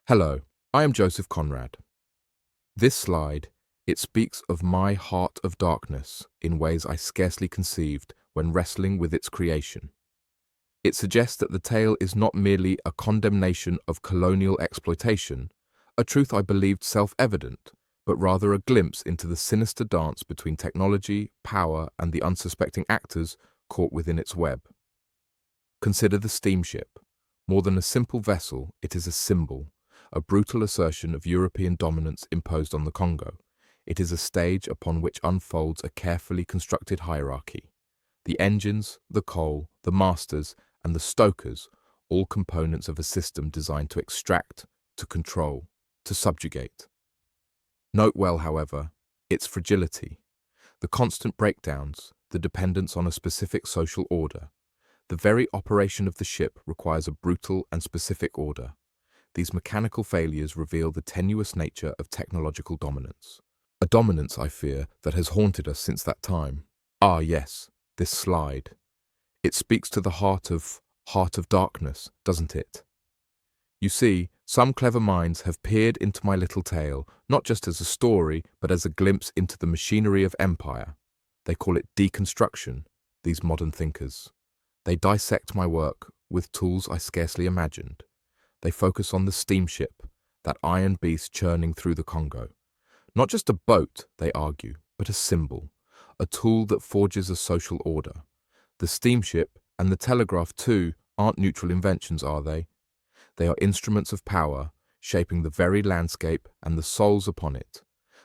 Hello, I am Joseph Conrad. This slide, it speaks of my heart of darkness in ways I scarcely conceived when wrestling with its creation. It suggests that the tale is not merely a condemnation of colonial exploitation, a truth I believed self-evident, but rather a glimpse into the sinister dance between technology, power, and the unsuspecting actors caught within its web. Consider the steamship. More than a simple vessel, it is a symbol, a brutal assertion of European dominance imposed on the Congo. It is a stage upon which unfolds a carefully constructed hierarchy. The engines, the coal, the masters, and the stokers, all components of a system designed to extract, to control, to subjugate. Note well, however, its fragility, the constant breakdowns, the dependence on a specific social order. The very operation of the ship requires a brutal and specific order. These mechanical failures reveal the tenuous nature of technological dominance. A dominance, I fear, that has haunted us since that time. Ah, yes, this slide. It speaks to the heart of darkness, doesn't it? You see, some clever minds have peered into my little tale, not just as a story, but as a glimpse into the machinery of empire. They call it deconstruction, these modern thinkers. They dissect my work with tools I scarcely imagined. They focus on the steamship, that iron beast churning through the Congo. Not just a boat, they argue, but a symbol, a tool that forges a social order. The steamship and the telegraph, too, aren't neutral inventions, are they? They are instruments of power, shaping the very landscape and the souls upon it.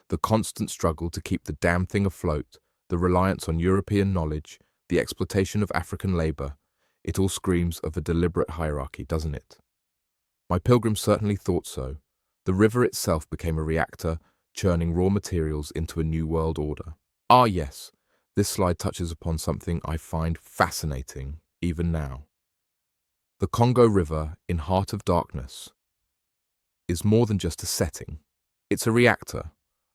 The constant struggle to keep the damn thing afloat, the reliance on European knowledge, the exploitation of African labor, it all screams of a deliberate hierarchy, doesn't it? My pilgrims certainly thought so. The river itself became a reactor, churning raw materials into a new world order. Ah, yes, this slide touches upon something I find fascinating, even now. The Congo River, in Heart of Darkness, is more than just a setting. It's a reactor,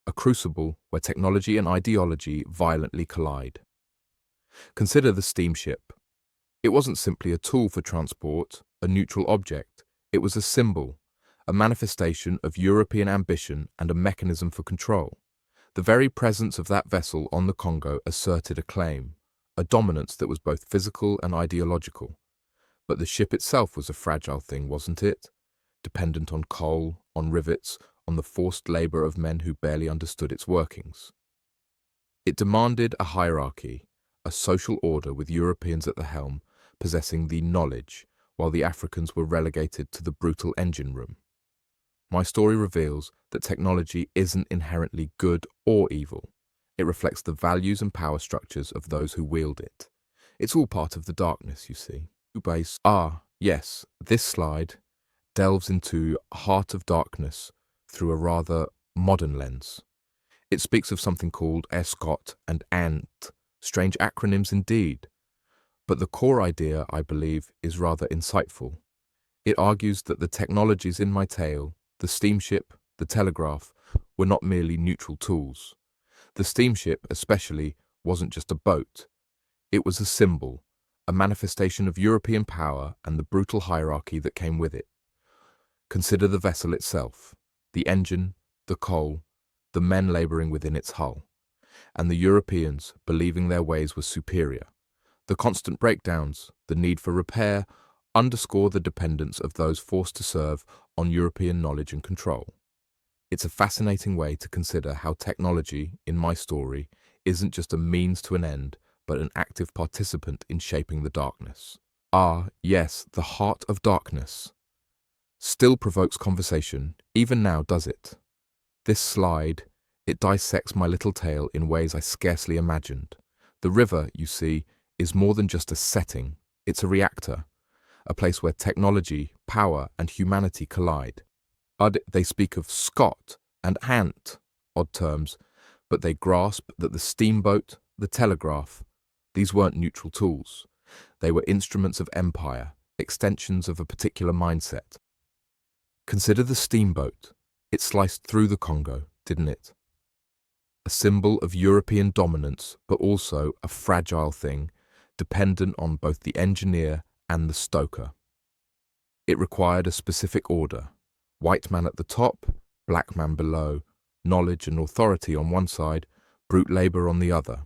a crucible where technology and ideology violently collide. Consider the steamship. It wasn't simply a tool for transport, a neutral object. It was a symbol, a manifestation of European ambition and a mechanism for control. The very presence of that vessel on the Congo asserted a claim, a dominance that was both physical and ideological. But the ship itself was a fragile thing, wasn't it? Dependent on coal, on rivets, on the forced labor of men who barely understood its workings. It demanded a hierarchy, a social order with Europeans at the helm, possessing the knowledge, while the Africans were relegated to the brutal engine room. My story reveals that technology isn't inherently good or evil. It reflects the values and power structures of those who wield it. It's all part of the darkness, you see. Ah, yes, this slide delves into Heart of Darkness through a rather modern lens. It speaks of something called ESCOT and ANT, strange acronyms indeed. But the core idea, I believe, is rather insightful. It argues that the technologies in my tale, the steamship, the telegraph, were not merely neutral tools. The steamship, especially, wasn't just a boat. It was a symbol, a manifestation of European power and the brutal hierarchy that came with it. Consider the vessel itself, the engine, the coal, the men laboring within its hull, and the Europeans believing their ways were superior. The constant breakdowns, the need for repair, underscore the dependence of those forced to serve on European knowledge and control. It's a fascinating way to consider how technology, in my story, isn't just a means to an end, but an active participant in shaping the darkness. Ah, yes, the heart of darkness. Still provokes conversation, even now does it? This slide, it dissects my little tale in ways I scarcely imagined. The river, you see, is more than just a setting, it's a reactor, a place where technology, power, and humanity collide. They speak of Scott and Ant, odd terms, but they grasp that the steamboat, the telegraph, these weren't neutral tools. They were instruments of empire, extensions of a particular mindset. Consider the steamboat. It sliced through the Congo, didn't it? A symbol of European dominance, but also a fragile thing, dependent on both the engineer and the stoker. It required a specific order, White man at the top, black man below, knowledge and authority on one side, brute labor on the other.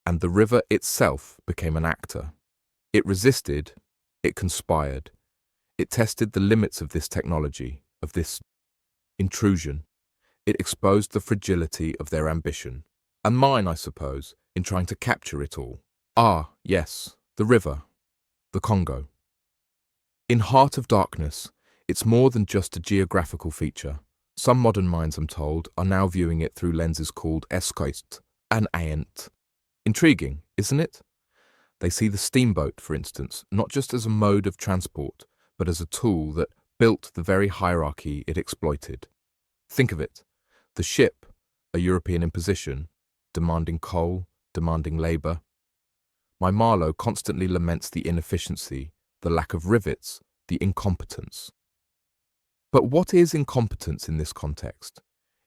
And the river itself became an actor. It resisted, it conspired. It tested the limits of this technology, of this intrusion. It exposed the fragility of their ambition, and mine, I suppose, in trying to capture it all. Ah, yes, the river, the Congo. In Heart of Darkness, it's more than just a geographical feature. Some modern minds, I'm told, are now viewing it through lenses called escoist and aent. Intriguing, isn't it? They see the steamboat, for instance, not just as a mode of transport, but as a tool that built the very hierarchy it exploited. Think of it. The ship, a European imposition, demanding coal, demanding labour. My Marlowe constantly laments the inefficiency, the lack of rivets, the incompetence. But what is incompetence in this context?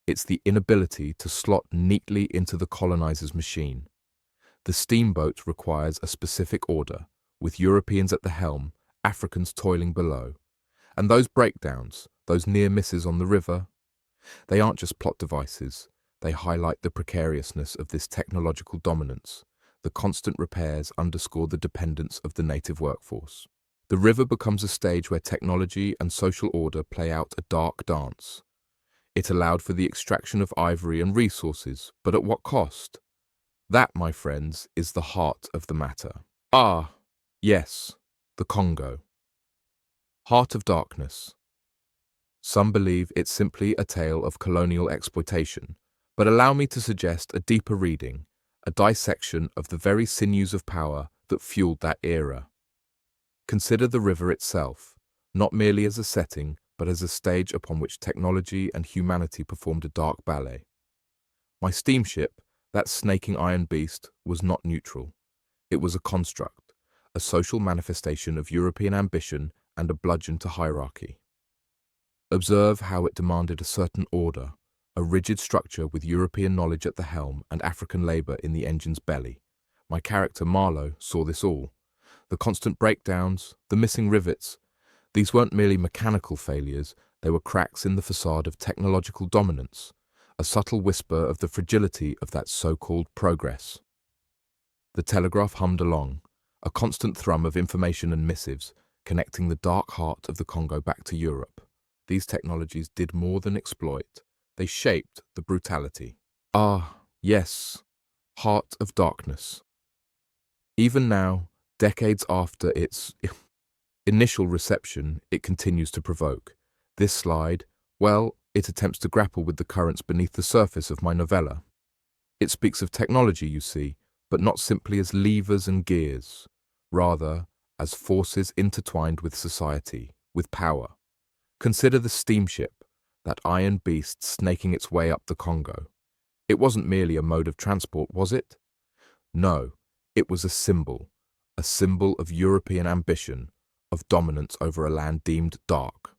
It's the inability to slot neatly into the colonizer's machine. The steamboat requires a specific order, with Europeans at the helm, Africans toiling below. And those breakdowns, those near misses on the river, they aren't just plot devices. They highlight the precariousness of this technological dominance. The constant repairs underscore the dependence of the native workforce. The river becomes a stage where technology and social order play out a dark dance. It allowed for the extraction of ivory and resources, but at what cost? That, my friends, is the heart of the matter. Ah, yes, the Congo. Heart of Darkness. Some believe it's simply a tale of colonial exploitation, but allow me to suggest a deeper reading, a dissection of the very sinews of power that fueled that era. Consider the river itself, not merely as a setting, but as a stage upon which technology and humanity performed a dark ballet. My steamship, that snaking iron beast, was not neutral. It was a construct, a social manifestation of European ambition and a bludgeon to hierarchy. Observe how it demanded a certain order, a rigid structure with European knowledge at the helm and African labour in the engine's belly. My character, Marlowe, saw this all. The constant breakdowns, the missing rivets, these weren't merely mechanical failures, they were cracks in the facade of technological dominance, a subtle whisper of the fragility of that so-called progress. The telegraph hummed along, a constant thrum of information and missives, connecting the dark heart of the Congo back to Europe. These technologies did more than exploit, they shaped the brutality. Ah, yes, Heart of Darkness. Even now, decades after its initial reception, it continues to provoke. This slide, well, it attempts to grapple with the currents beneath the surface of my novella. It speaks of technology, you see, but not simply as levers and gears, rather as forces intertwined with society, with power. Consider the steamship, that iron beast snaking its way up the Congo. It wasn't merely a mode of transport, was it? No, it was a symbol of European ambition, of dominance over a land deemed dark.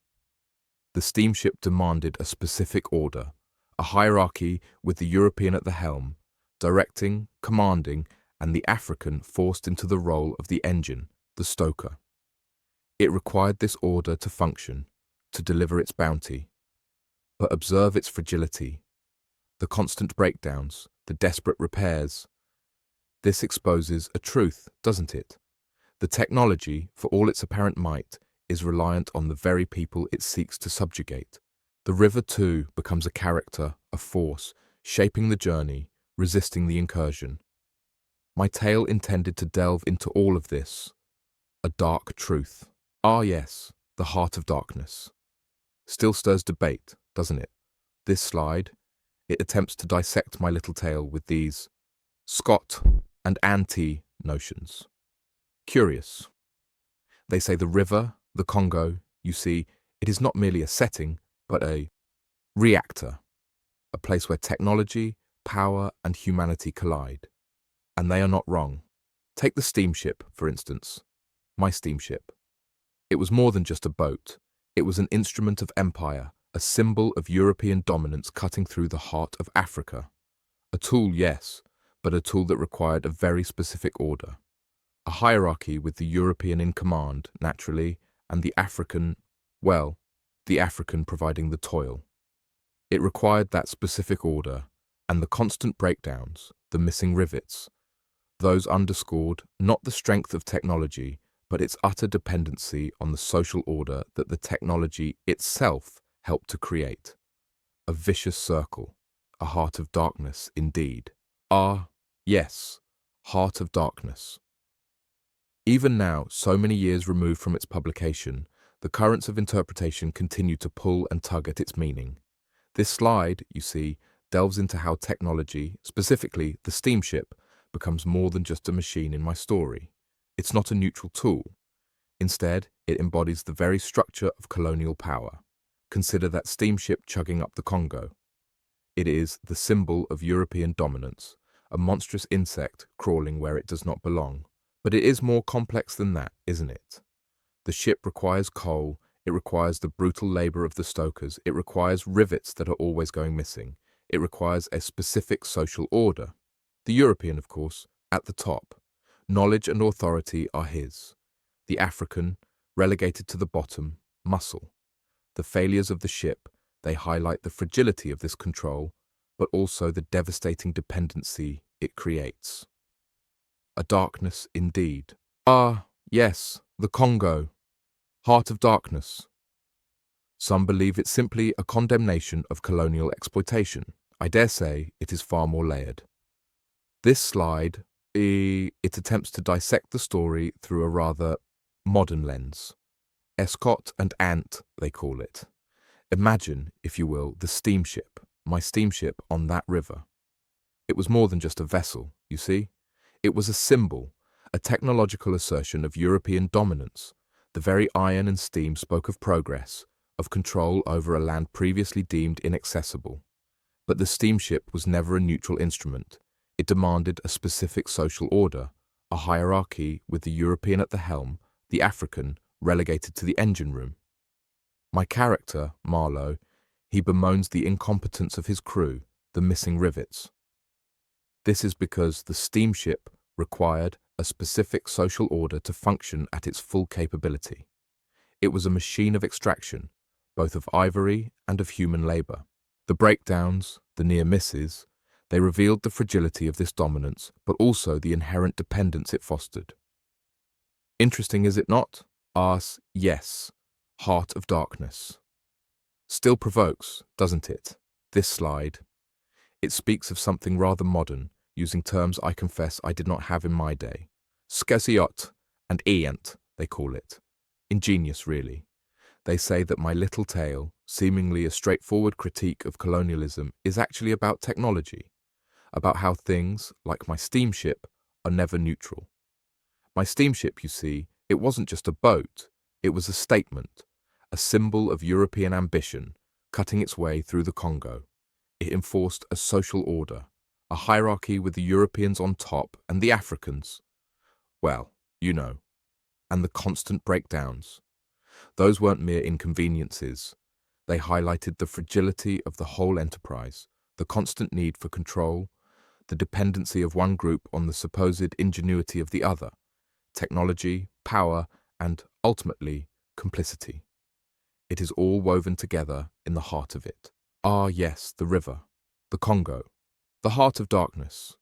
The steamship demanded a specific order, a hierarchy with the European at the helm, directing, commanding, and the African forced into the role of the engine, the stoker. It required this order to function, to deliver its bounty. But observe its fragility, the constant breakdowns, the desperate repairs. This exposes a truth, doesn't it? The technology, for all its apparent might, is reliant on the very people it seeks to subjugate. The river, too, becomes a character, a force, shaping the journey, resisting the incursion. My tale intended to delve into all of this, a dark truth. Ah, yes, the Heart of Darkness. Still stirs debate, doesn't it? This slide, it attempts to dissect my little tale with these Scott and anti-notions. Curious. They say the river, the Congo, you see, it is not merely a setting, but a reactor, a place where technology, power, and humanity collide. And they are not wrong. Take the steamship, for instance. My steamship. It was more than just a boat. It was an instrument of empire, a symbol of European dominance cutting through the heart of Africa. A tool, yes, but a tool that required a very specific order. A hierarchy with the European in command, naturally, and the African, well, the African providing the toil. It required that specific order and the constant breakdowns, the missing rivets. Those underscored not the strength of technology, but its utter dependency on the social order that the technology itself helped to create. A vicious circle, a heart of darkness indeed. Ah, yes, heart of darkness. Even now, so many years removed from its publication, the currents of interpretation continue to pull and tug at its meaning. This slide, you see, delves into how technology, specifically the steamship, becomes more than just a machine in my story. It's not a neutral tool. Instead, it embodies the very structure of colonial power. Consider that steamship chugging up the Congo. It is the symbol of European dominance, a monstrous insect crawling where it does not belong. But it is more complex than that, isn't it? The ship requires coal, it requires the brutal labor of the stokers, it requires rivets that are always going missing, it requires a specific social order. The European, of course, at the top. Knowledge and authority are his. The African, relegated to the bottom, muscle. The failures of the ship, they highlight the fragility of this control, but also the devastating dependency it creates. A darkness indeed. Ah, yes, the Congo. Heart of darkness. Some believe it's simply a condemnation of colonial exploitation. I dare say it is far more layered. This slide, it attempts to dissect the story through a rather modern lens. Escort and Ant, they call it. Imagine, if you will, the steamship, my steamship on that river. It was more than just a vessel, you see. It was a symbol, a technological assertion of European dominance. The very iron and steam spoke of progress, of control over a land previously deemed inaccessible. But the steamship was never a neutral instrument. It demanded a specific social order, a hierarchy with the European at the helm, the African relegated to the engine room. My character, Marlowe, he bemoans the incompetence of his crew, the missing rivets. This is because the steamship required a specific social order to function at its full capability. It was a machine of extraction, both of ivory and of human labor. The breakdowns, the near misses, they revealed the fragility of this dominance, but also the inherent dependence it fostered. Interesting, is it not? Ars, yes, heart of darkness. Still provokes, doesn't it? This slide. It speaks of something rather modern, using terms I confess I did not have in my day. Skesiot and eant, they call it. Ingenious, really. They say that my little tale, seemingly a straightforward critique of colonialism, is actually about technology, about how things, like my steamship, are never neutral. My steamship, you see, it wasn't just a boat, it was a statement, a symbol of European ambition, cutting its way through the Congo. It enforced a social order, a hierarchy with the Europeans on top and the Africans. Well, you know, and the constant breakdowns. Those weren't mere inconveniences. They highlighted the fragility of the whole enterprise, the constant need for control, the dependency of one group on the supposed ingenuity of the other, technology, power, and, ultimately, complicity. It is all woven together in the heart of it. Ah, yes, the river, the Congo, the heart of darkness.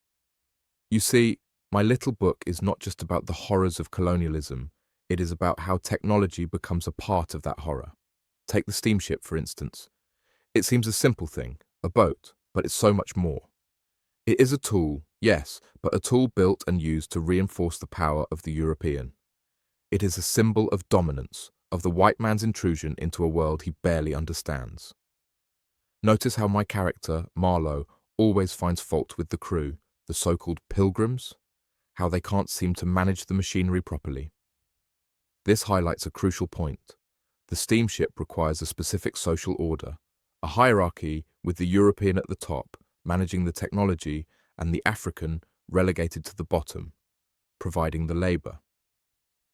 You see, my little book is not just about the horrors of colonialism, it is about how technology becomes a part of that horror. Take the steamship, for instance. It seems a simple thing, a boat, but it's so much more. It is a tool, yes, but a tool built and used to reinforce the power of the European. It is a symbol of dominance, of the white man's intrusion into a world he barely understands. Notice how my character, Marlowe, always finds fault with the crew, the so-called pilgrims, how they can't seem to manage the machinery properly. This highlights a crucial point. The steamship requires a specific social order, a hierarchy with the European at the top, managing the technology, and the African relegated to the bottom, providing the labor.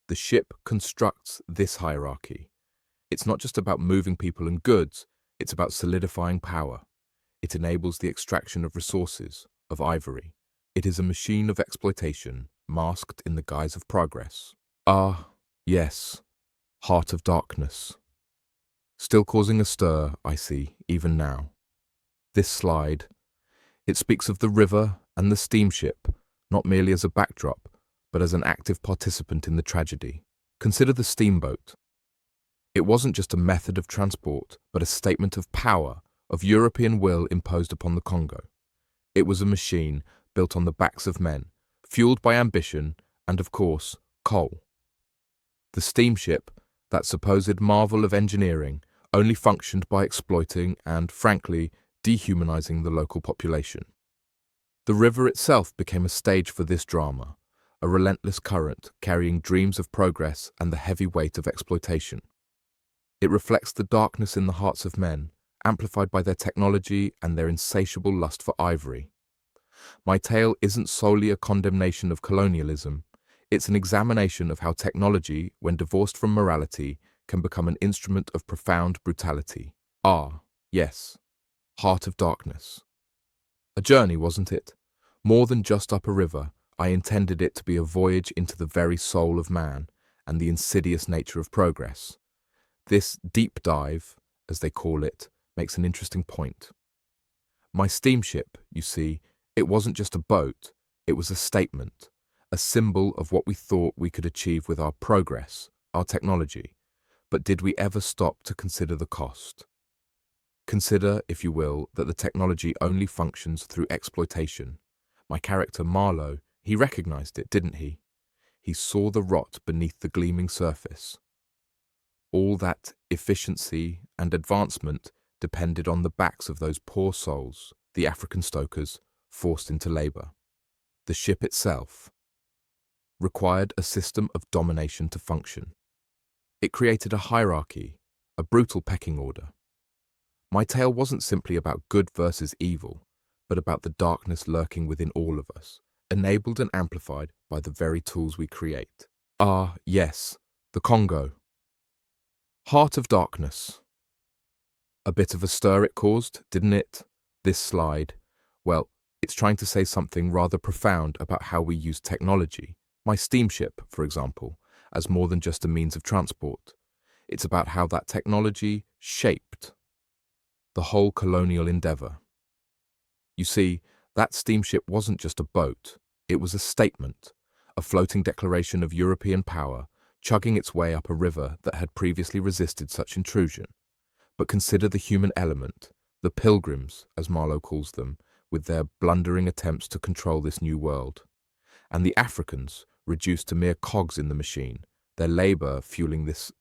The ship constructs this hierarchy. It's not just about moving people and goods, it's about solidifying power. It enables the extraction of resources, of ivory. It is a machine of exploitation, masked in the guise of progress. Ah, yes, heart of darkness. Still causing a stir, I see, even now. This slide, it speaks of the river and the steamship, not merely as a backdrop, but as an active participant in the tragedy. Consider the steamboat. It wasn't just a method of transport, but a statement of power, of European will imposed upon the Congo. It was a machine built on the backs of men, fueled by ambition and, of course, coal. The steamship, that supposed marvel of engineering, only functioned by exploiting and, frankly, dehumanizing the local population. The river itself became a stage for this drama, a relentless current carrying dreams of progress and the heavy weight of exploitation. It reflects the darkness in the hearts of men, amplified by their technology and their insatiable lust for ivory. My tale isn't solely a condemnation of colonialism, it's an examination of how technology, when divorced from morality, can become an instrument of profound brutality. Ah, yes, Heart of Darkness. A journey, wasn't it? More than just up a river, I intended it to be a voyage into the very soul of man and the insidious nature of progress. This deep dive, as they call it, makes an interesting point. My steamship, you see, it wasn't just a boat, it was a statement, a symbol of what we thought we could achieve with our progress, our technology. But did we ever stop to consider the cost? Consider, if you will, that the technology only functions through exploitation. My character Marlowe, he recognized it, didn't he? He saw the rot beneath the gleaming surface. All that efficiency and advancement depended on the backs of those poor souls, the African stokers, forced into labor. The ship itself required a system of domination to function. It created a hierarchy, a brutal pecking order. My tale wasn't simply about good versus evil, but about the darkness lurking within all of us, enabled and amplified by the very tools we create. Ah, yes, the Congo. Heart of Darkness. A bit of a stir it caused, didn't it? This slide. Well, it's trying to say something rather profound about how we use technology. My steamship, for example, as more than just a means of transport. It's about how that technology shaped the whole colonial endeavor. You see, that steamship wasn't just a boat, it was a statement, a floating declaration of European power, chugging its way up a river that had previously resisted such intrusion. But consider the human element, the pilgrims, as Marlowe calls them, with their blundering attempts to control this new world. And the Africans, reduced to mere cogs in the machine, their labor fueling this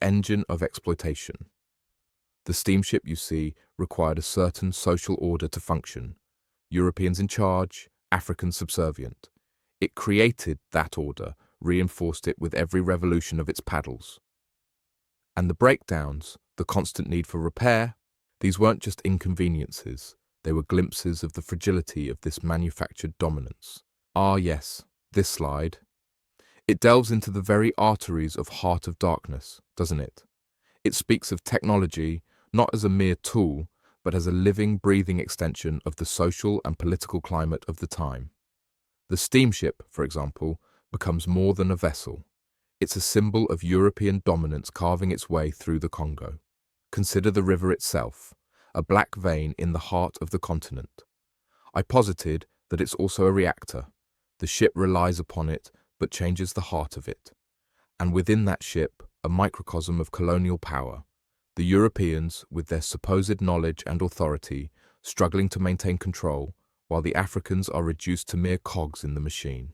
engine of exploitation. The steamship, you see, required a certain social order to function. Europeans in charge, Africans subservient. It created that order, reinforced it with every revolution of its paddles. And the breakdowns, the constant need for repair, these weren't just inconveniences, they were glimpses of the fragility of this manufactured dominance. Ah yes, this slide. It delves into the very arteries of Heart of Darkness, doesn't it? It speaks of technology, not as a mere tool, but as a living, breathing extension of the social and political climate of the time. The steamship, for example, becomes more than a vessel. It's a symbol of European dominance carving its way through the Congo. Consider the river itself, a black vein in the heart of the continent. I posited that it's also a reactor. The ship relies upon it, but changes the heart of it. And within that ship, a microcosm of colonial power, the Europeans, with their supposed knowledge and authority, struggling to maintain control, while the Africans are reduced to mere cogs in the machine.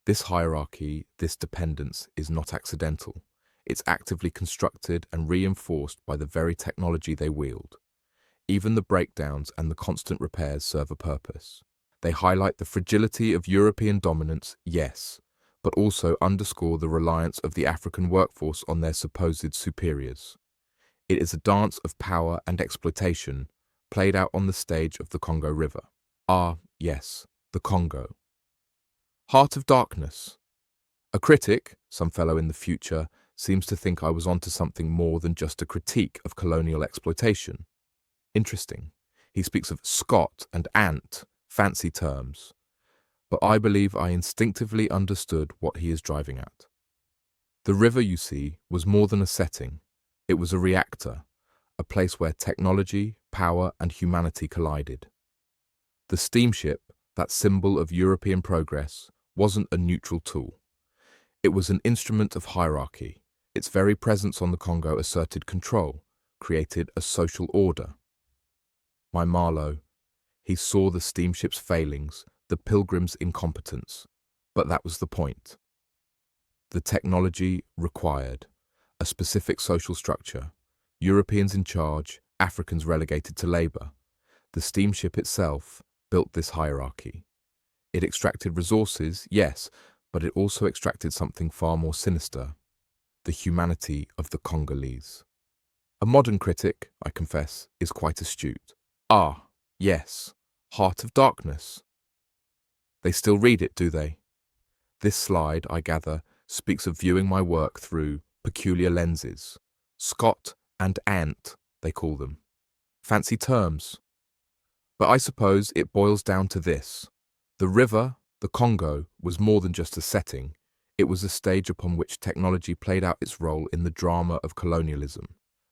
This hierarchy, this dependence, is not accidental. It's actively constructed and reinforced by the very technology they wield. Even the breakdowns and the constant repairs serve a purpose. They highlight the fragility of European dominance, yes, but also underscore the reliance of the African workforce on their supposed superiors. It is a dance of power and exploitation, played out on the stage of the Congo River. Ah, yes, the Congo. Heart of Darkness. A critic, some fellow in the future, seems to think I was onto something more than just a critique of colonial exploitation. Interesting. He speaks of Scot and ant, fancy terms. But I believe I instinctively understood what he is driving at. The river, you see, was more than a setting. It was a reactor, a place where technology, power, and humanity collided. The steamship, that symbol of European progress, wasn't a neutral tool. It was an instrument of hierarchy. Its very presence on the Congo asserted control, created a social order. My Marlowe, he saw the steamship's failings, the pilgrims' incompetence, but that was the point. The technology required a specific social structure, Europeans in charge, Africans relegated to labor. The steamship itself built this hierarchy. It extracted resources, yes, but it also extracted something far more sinister, the humanity of the Congolese. A modern critic, I confess, is quite astute. Ah, yes, Heart of Darkness. They still read it, do they? This slide, I gather, speaks of viewing my work through peculiar lenses. Scott and Ant, they call them. Fancy terms. But I suppose it boils down to this. The river, the Congo, was more than just a setting. It was a stage upon which technology played out its role in the drama of colonialism.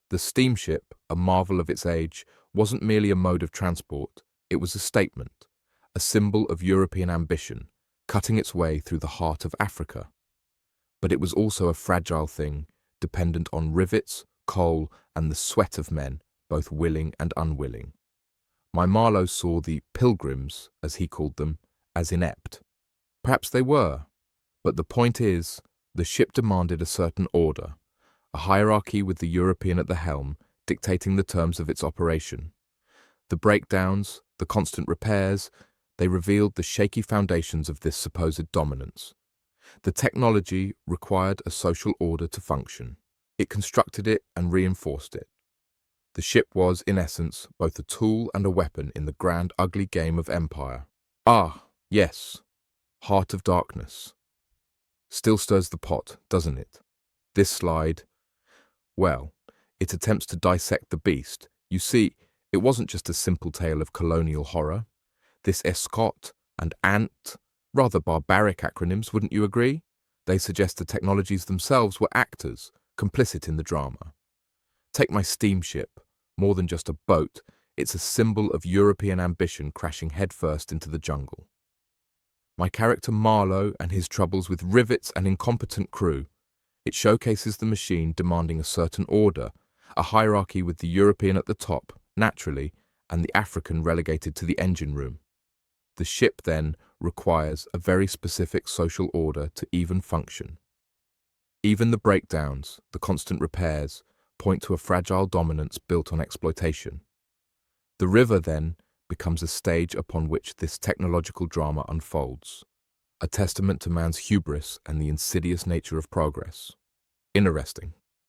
The steamship, a marvel of its age, wasn't merely a mode of transport. It was a statement, a symbol of European ambition, cutting its way through the heart of Africa. But it was also a fragile thing, dependent on rivets, coal, and the sweat of men, both willing and unwilling. My Marlowe saw the pilgrims, as he called them, as inept. Perhaps they were, but the point is, the ship demanded a certain order, a hierarchy with the European at the helm, dictating the terms of its operation. The breakdowns, the constant repairs, they revealed the shaky foundations of this supposed dominance. The technology required a social order to function. It constructed it and reinforced it. The ship was, in essence, both a tool and a weapon in the grand, ugly game of empire. Ah, yes, Heart of Darkness. Still stirs the pot, doesn't it? This slide, well, it attempts to dissect the beast. You see, it wasn't just a simple tale of colonial horror. This Escott and Ant, rather barbaric acronyms, wouldn't you agree? They suggest the technologies themselves were actors, complicit in the drama. Take my steamship, more than just a boat, it's a symbol of European ambition crashing headfirst into the jungle. My character Marlowe and his troubles with rivets and incompetent crew, it showcases the machine demanding a certain order, a hierarchy with the European at the top, naturally, and the African relegated to the engine room. The ship, then, requires a very specific social order to even function. Even the breakdowns, the constant repairs, point to a fragile dominance built on exploitation. The river, then, becomes a stage upon which this technological drama unfolds, a testament to man's hubris and the insidious nature of progress. Interesting.